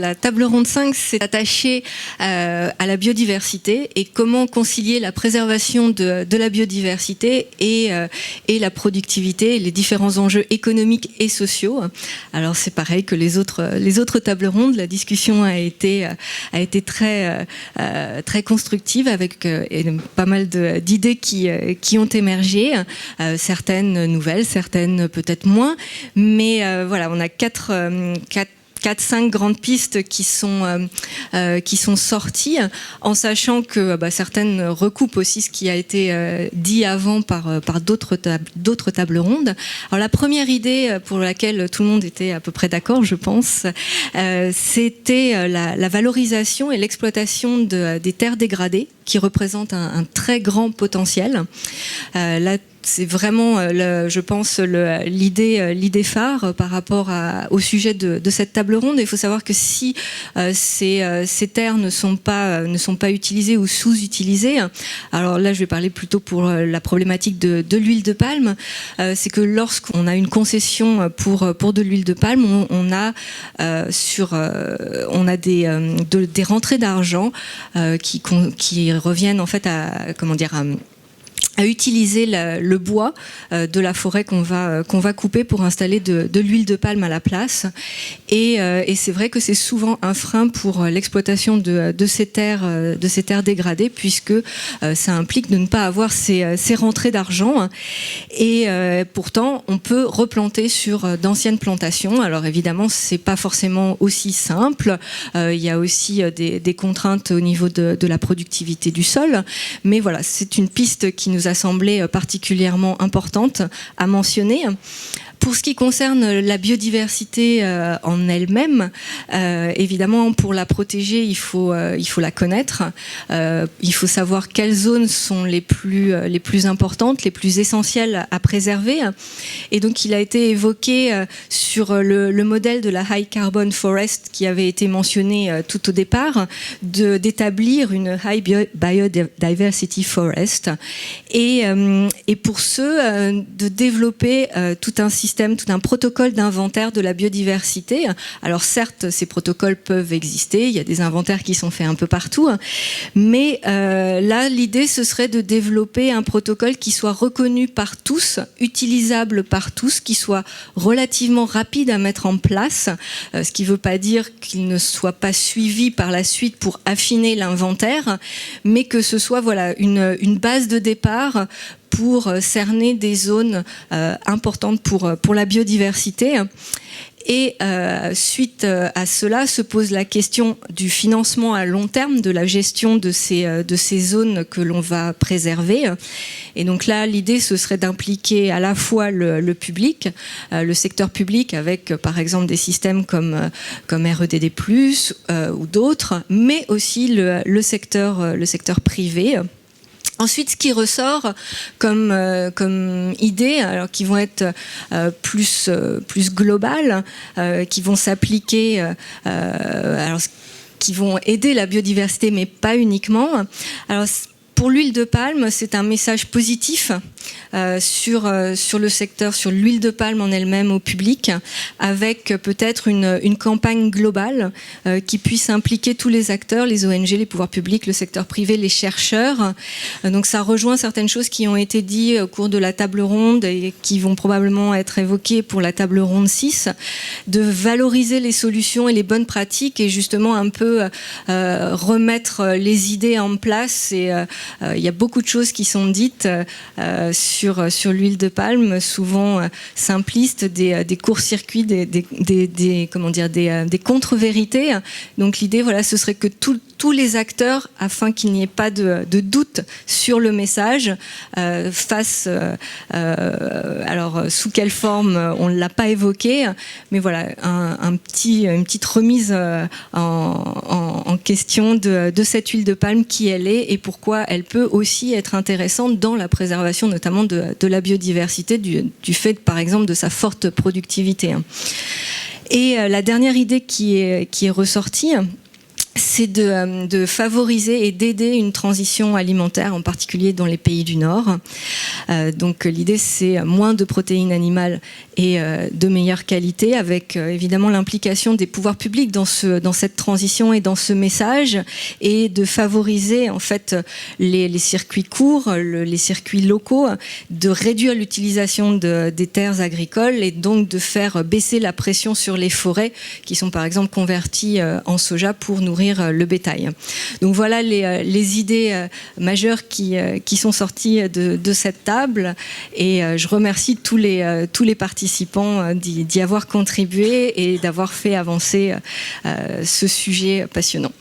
La table ronde 5 s'est attachée à la biodiversité et comment concilier la préservation de la biodiversité et la productivité, les différents enjeux économiques et sociaux. Alors c'est pareil que les autres tables rondes, la discussion a été très constructive avec pas mal d'idées qui ont émergé, certaines nouvelles, certaines peut-être moins, mais voilà, on a 4-5 grandes pistes qui sont sorties, en sachant que certaines recoupent aussi ce qui a été dit avant par d'autres tables rondes. Alors la première idée pour laquelle tout le monde était à peu près d'accord, je pense, c'était la valorisation et l'exploitation des terres dégradées, qui représentent un très grand potentiel. Là, c'est vraiment, je pense, l'idée phare par rapport au sujet de cette table ronde. Il faut savoir que si ces terres ne sont pas utilisées ou sous-utilisées, alors là je vais parler plutôt pour la problématique de l'huile de palme, c'est que lorsqu'on a une concession pour de l'huile de palme, on a des rentrées d'argent qui reviennent en fait à utiliser le bois de la forêt qu'on va couper pour installer de l'huile de palme à la place. Et c'est vrai que c'est souvent un frein pour l'exploitation de ces terres dégradées, puisque ça implique de ne pas avoir ces rentrées d'argent. Et pourtant, on peut replanter sur d'anciennes plantations. Alors évidemment, c'est pas forcément aussi simple. Il y a aussi des contraintes au niveau de la productivité du sol. Mais voilà, c'est une piste qui nous a semblé particulièrement importante à mentionner. Pour ce qui concerne la biodiversité en elle-même, évidemment, pour la protéger, il faut la connaître. Il faut savoir quelles zones sont les plus importantes, les plus essentielles à préserver. Et donc, il a été évoqué sur le modèle de la High Carbon Forest qui avait été mentionné tout au départ, d'établir une High Biodiversity Forest. Et pour ce, de développer tout un protocole d'inventaire de la biodiversité. Alors certes, ces protocoles peuvent exister, il y a des inventaires qui sont faits un peu partout, mais là, l'idée, ce serait de développer un protocole qui soit reconnu par tous, utilisable par tous, qui soit relativement rapide à mettre en place, ce qui ne veut pas dire qu'il ne soit pas suivi par la suite pour affiner l'inventaire, mais que ce soit une base de départ pour cerner des zones importantes pour la biodiversité. Et suite à cela se pose la question du financement à long terme, de la gestion de ces zones que l'on va préserver. Et donc là, l'idée, ce serait d'impliquer à la fois le public, le secteur public, avec par exemple des systèmes comme REDD+, ou d'autres, mais aussi le secteur privé. Ensuite, ce qui ressort comme idées, alors qui vont être plus globales, qui vont s'appliquer, qui vont aider la biodiversité, mais pas uniquement. Alors, pour l'huile de palme, c'est un message positif sur le secteur, sur l'huile de palme en elle-même au public, avec peut-être une campagne globale qui puisse impliquer tous les acteurs, les ONG, les pouvoirs publics, le secteur privé, les chercheurs. Donc ça rejoint certaines choses qui ont été dites au cours de la table ronde et qui vont probablement être évoquées pour la table ronde 6, de valoriser les solutions et les bonnes pratiques et justement un peu remettre les idées en place. Et il y a beaucoup de choses qui sont dites sur l'huile de palme, souvent simplistes, des court-circuits, des contre-vérités. Donc l'idée, ce serait que tous les acteurs, afin qu'il n'y ait pas de doute sur le message, fassent, alors sous quelle forme, on ne l'a pas évoqué, mais voilà, une petite remise en question de cette huile de palme, qui elle est et pourquoi elle peut aussi être intéressante dans la préservation notamment de la biodiversité, du fait par exemple de sa forte productivité. Et la dernière idée qui est ressortie, c'est de favoriser et d'aider une transition alimentaire, en particulier dans les pays du Nord. Donc l'idée, c'est moins de protéines animales et de meilleure qualité, avec évidemment l'implication des pouvoirs publics dans cette transition et dans ce message, et de favoriser en fait les circuits courts, les circuits locaux, de réduire l'utilisation des terres agricoles et donc de faire baisser la pression sur les forêts qui sont par exemple converties en soja pour nourrir le bétail. Donc voilà les idées majeures qui sont sorties de cette table, et je remercie tous les participants d'y avoir contribué et d'avoir fait avancer ce sujet passionnant.